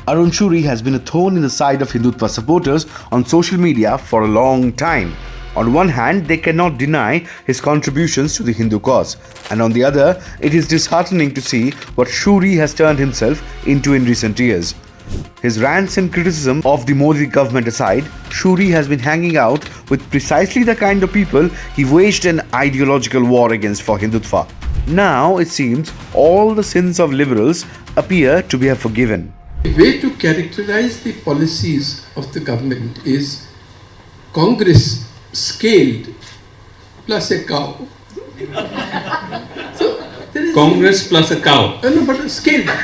Arun Shourie has been a thorn in the side of Hindutva supporters on social media for a long time. On one hand, they cannot deny his contributions to the Hindu cause, and on the other, it is disheartening to see what Shourie has turned himself into in recent years. His rants and criticism of the Modi government aside, Shourie has been hanging out with precisely the kind of people he waged an ideological war against for Hindutva. Now, it seems, all the sins of liberals appear to be forgiven. The way to characterize the policies of the government is Congress scaled plus a cow. So there is Congress plus a cow. No, but scaled up.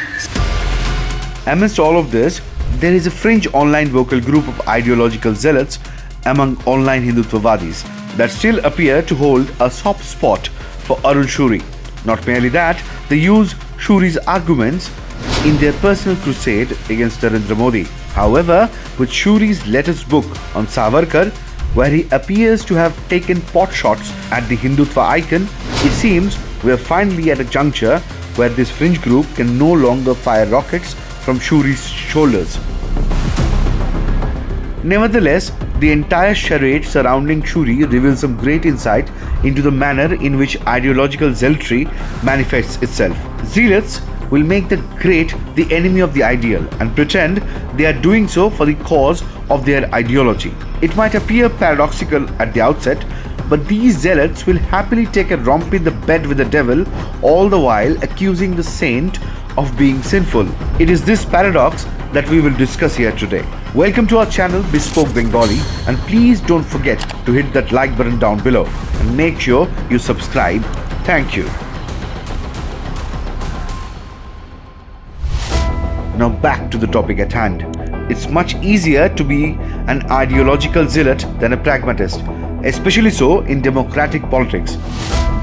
Amidst all of this, there is a fringe online vocal group of ideological zealots among online Hindutvavadis that still appear to hold a soft spot for Arun Shourie. Not merely that, they use Shourie's arguments in their personal crusade against Narendra Modi. However, with Shourie's latest book on Savarkar, where he appears to have taken pot shots at the Hindutva icon, it seems we are finally at a juncture where this fringe group can no longer fire rockets from Shourie's shoulders. Nevertheless, the entire charade surrounding Shourie reveals some great insight into the manner in which ideological zealotry manifests itself. Zealots will make the great the enemy of the ideal and pretend they are doing so for the cause of their ideology. It might appear paradoxical at the outset, but these zealots will happily take a romp in the bed with the devil, all the while accusing the saint of being sinful. It is this paradox that we will discuss here today. Welcome to our channel Bespoke Bengali, and please don't forget to hit that like button down below and make sure you subscribe. Thank you. Now back to the topic at hand. It's much easier to be an ideological zealot than a pragmatist, especially so in democratic politics.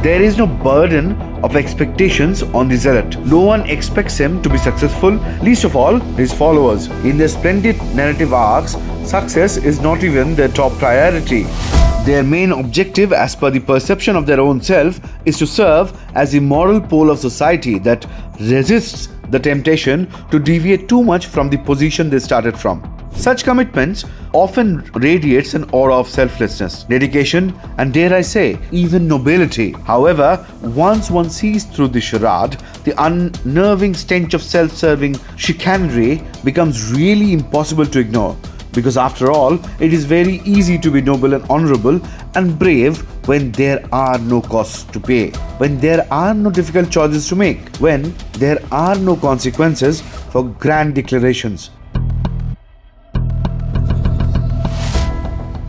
There is no burden of expectations on the zealot. No one expects him to be successful, least of all his followers. In their splendid narrative arcs, success is not even their top priority. Their main objective, as per the perception of their own self, is to serve as the moral pole of society that resists the temptation to deviate too much from the position they started from. Such commitments often radiates an aura of selflessness, dedication, and dare I say, even nobility. However, once one sees through the charade, the unnerving stench of self-serving chicanery becomes really impossible to ignore. Because after all, it is very easy to be noble and honorable and brave when there are no costs to pay, when there are no difficult choices to make, when there are no consequences for grand declarations.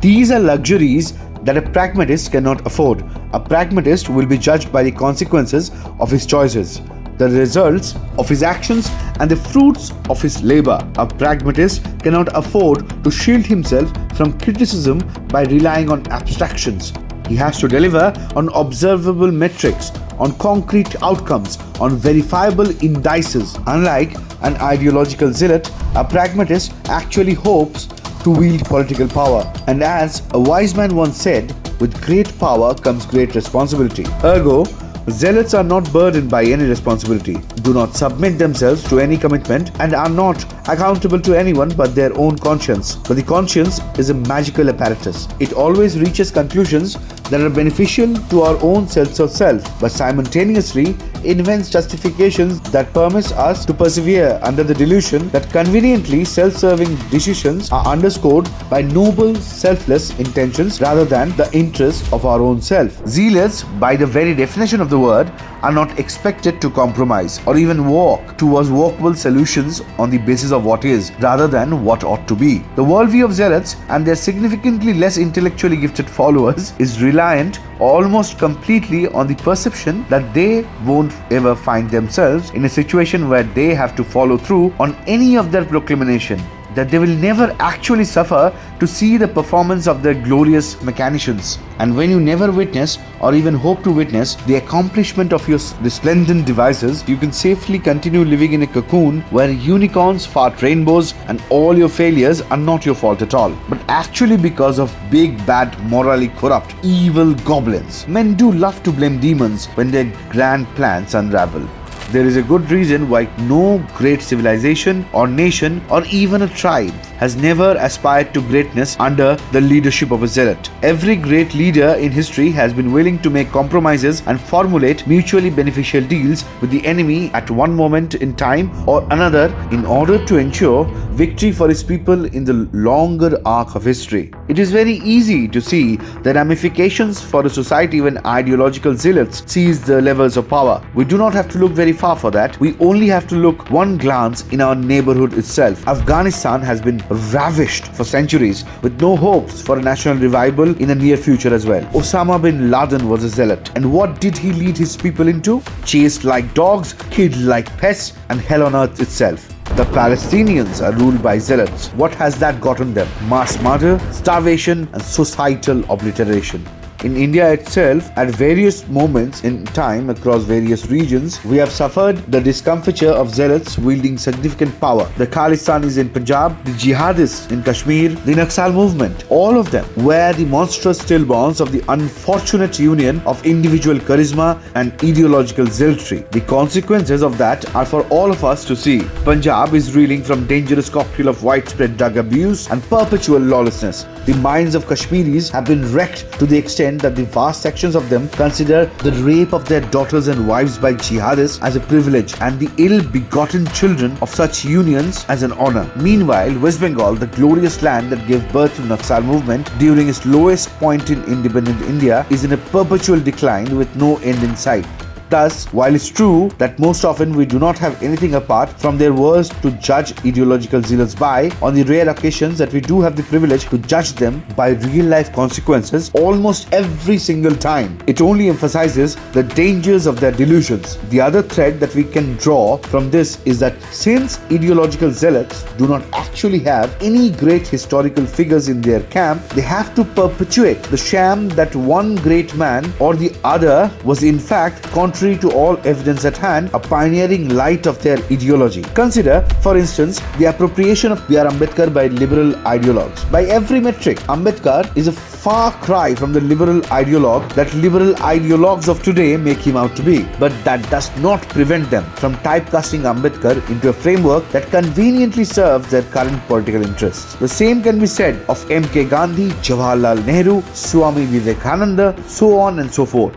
These are luxuries that a pragmatist cannot afford. A pragmatist will be judged by the consequences of his choices, the results of his actions, and the fruits of his labor. A pragmatist cannot afford to shield himself from criticism by relying on abstractions. He has to deliver on observable metrics, on concrete outcomes, on verifiable indices. Unlike an ideological zealot, a pragmatist actually hopes to wield political power. And as a wise man once said, with great power comes great responsibility. Ergo, zealots are not burdened by any responsibility, do not submit themselves to any commitment, and are not accountable to anyone but their own conscience. But the conscience is a magical apparatus. It always reaches conclusions that are beneficial to our own sense of self, but simultaneously invents justifications that permits us to persevere under the delusion that conveniently self-serving decisions are underscored by noble, selfless intentions rather than the interests of our own self. Zealots, by the very definition of the word, are not expected to compromise or even walk towards workable solutions on the basis of what is rather than what ought to be. The worldview of zealots and their significantly less intellectually gifted followers is reliant almost completely on the perception that they won't ever find themselves in a situation where they have to follow through on any of their proclamation, that they will never actually suffer to see the performance of their glorious mechanicians. And when you never witness or even hope to witness the accomplishment of your resplendent devices, you can safely continue living in a cocoon where unicorns fart rainbows and all your failures are not your fault at all, but actually because of big, bad, morally corrupt, evil goblins. Men do love to blame demons when their grand plans unravel. There is a good reason why no great civilization or nation or even a tribe has never aspired to greatness under the leadership of a zealot. Every great leader in history has been willing to make compromises and formulate mutually beneficial deals with the enemy at one moment in time or another in order to ensure victory for his people in the longer arc of history. It is very easy to see the ramifications for a society when ideological zealots seize the levels of power. We do not have to look very far for that. We only have to look one glance in our neighborhood itself. Afghanistan has been ravished for centuries with no hopes for a national revival in the near future as well. Osama bin Laden was a zealot, and what did he lead his people into? Chased like dogs, killed like pests, and hell on earth itself. The Palestinians are ruled by zealots. What has that gotten them? Mass murder, starvation, and societal obliteration. In India itself, at various moments in time across various regions, we have suffered the discomfiture of zealots wielding significant power. The Khalistanis in Punjab, the jihadists in Kashmir, the Naxal movement, all of them were the monstrous stillborns of the unfortunate union of individual charisma and ideological zealotry. The consequences of that are for all of us to see. Punjab is reeling from dangerous cocktail of widespread drug abuse and perpetual lawlessness. The minds of Kashmiris have been wrecked to the extent that the vast sections of them consider the rape of their daughters and wives by jihadists as a privilege and the ill-begotten children of such unions as an honor. Meanwhile, West Bengal, the glorious land that gave birth to Naxal movement during its lowest point in independent India, is in a perpetual decline with no end in sight. Thus, while it's true that most often we do not have anything apart from their words to judge ideological zealots by, on the rare occasions that we do have the privilege to judge them by real-life consequences almost every single time, it only emphasizes the dangers of their delusions. The other thread that we can draw from this is that since ideological zealots do not actually have any great historical figures in their camp, they have to perpetuate the sham that one great man or the other was in fact contrary to all evidence at hand, a pioneering light of their ideology. Consider, for instance, the appropriation of B.R. Ambedkar by liberal ideologues. By every metric, Ambedkar is a far cry from the liberal ideologue that liberal ideologues of today make him out to be. But that does not prevent them from typecasting Ambedkar into a framework that conveniently serves their current political interests. The same can be said of M.K. Gandhi, Jawaharlal Nehru, Swami Vivekananda, so on and so forth.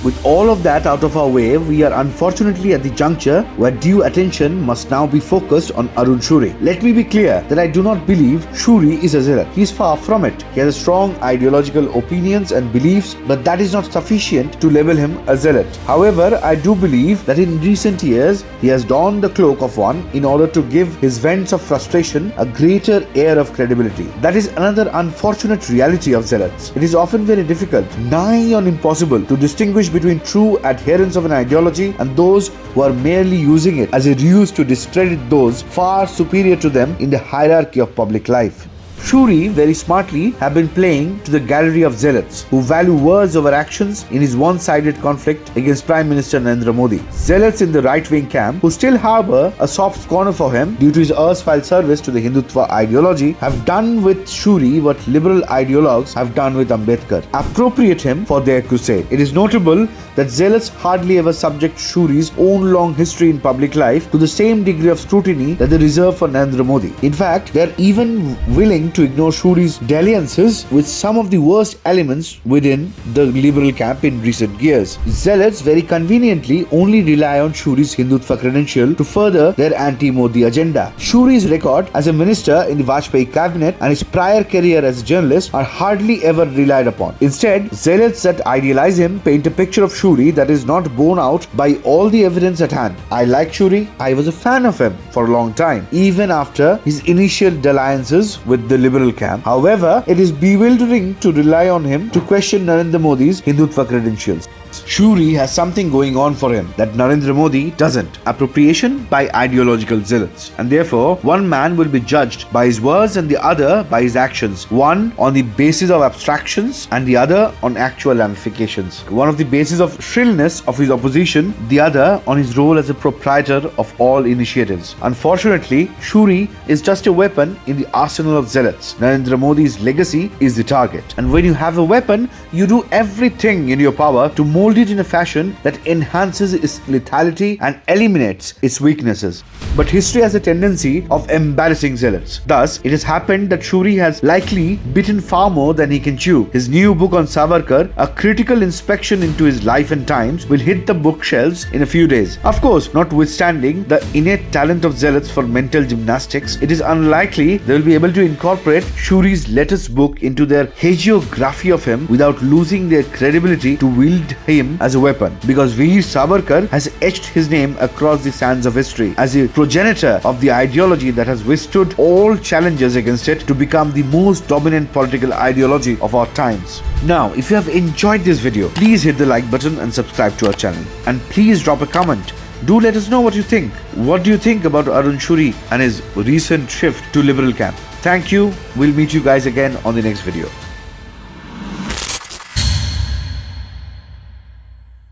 With all of that out of our way, we are unfortunately at the juncture where due attention must now be focused on Arun Shourie. Let me be clear that I do not believe Shourie is a zealot. He is far from it. He has strong ideological opinions and beliefs, but that is not sufficient to label him a zealot. However, I do believe that in recent years, he has donned the cloak of one in order to give his vents of frustration a greater air of credibility. That is another unfortunate reality of zealots. It is often very difficult, nigh on impossible, to distinguish between true adherents of an ideology and those who are merely using it as a ruse to discredit those far superior to them in the hierarchy of public life. Shourie very smartly have been playing to the gallery of zealots who value words over actions in his one-sided conflict against Prime Minister Narendra Modi. Zealots in the right-wing camp who still harbour a soft corner for him due to his erstwhile service to the Hindutva ideology have done with Shourie what liberal ideologues have done with Ambedkar: appropriate him for their crusade. It is notable that zealots hardly ever subject Shourie's own long history in public life to the same degree of scrutiny that they reserve for Narendra Modi. In fact, they are even willing to ignore Shourie's dalliances with some of the worst elements within the liberal camp in recent years. Zealots very conveniently only rely on Shourie's Hindutva credential to further their anti-Modi agenda. Shourie's record as a minister in the Vajpayee cabinet and his prior career as a journalist are hardly ever relied upon. Instead, zealots that idealize him paint a picture of Shourie that is not borne out by all the evidence at hand. I like Shourie. I was a fan of him for a long time, even after his initial dalliances with the liberal camp. However, it is bewildering to rely on him to question Narendra Modi's Hindutva credentials. Shourie has something going on for him that Narendra Modi doesn't: appropriation by ideological zealots. And therefore, one man will be judged by his words and the other by his actions. One on the basis of abstractions and the other on actual ramifications. One of the basis of shrillness of his opposition, the other on his role as a proprietor of all initiatives. Unfortunately, Shourie is just a weapon in the arsenal of zealots. Narendra Modi's legacy is the target. And when you have a weapon, you do everything in your power to molded in a fashion that enhances its lethality and eliminates its weaknesses. But history has a tendency of embarrassing zealots. Thus, it has happened that Shourie has likely bitten far more than he can chew. His new book on Savarkar, a critical inspection into his life and times, will hit the bookshelves in a few days. Of course, notwithstanding the innate talent of zealots for mental gymnastics, it is unlikely they will be able to incorporate Shourie's latest book into their hagiography of him without losing their credibility to wield him as a weapon, because Veer Savarkar has etched his name across the sands of history as a progenitor of the ideology that has withstood all challenges against it to become the most dominant political ideology of our times. Now, if you have enjoyed this video, please hit the like button and subscribe to our channel. And please drop a comment. Do let us know what you think. What do you think about Arun Shourie and his recent shift to liberal camp? Thank you. We'll meet you guys again on the next video.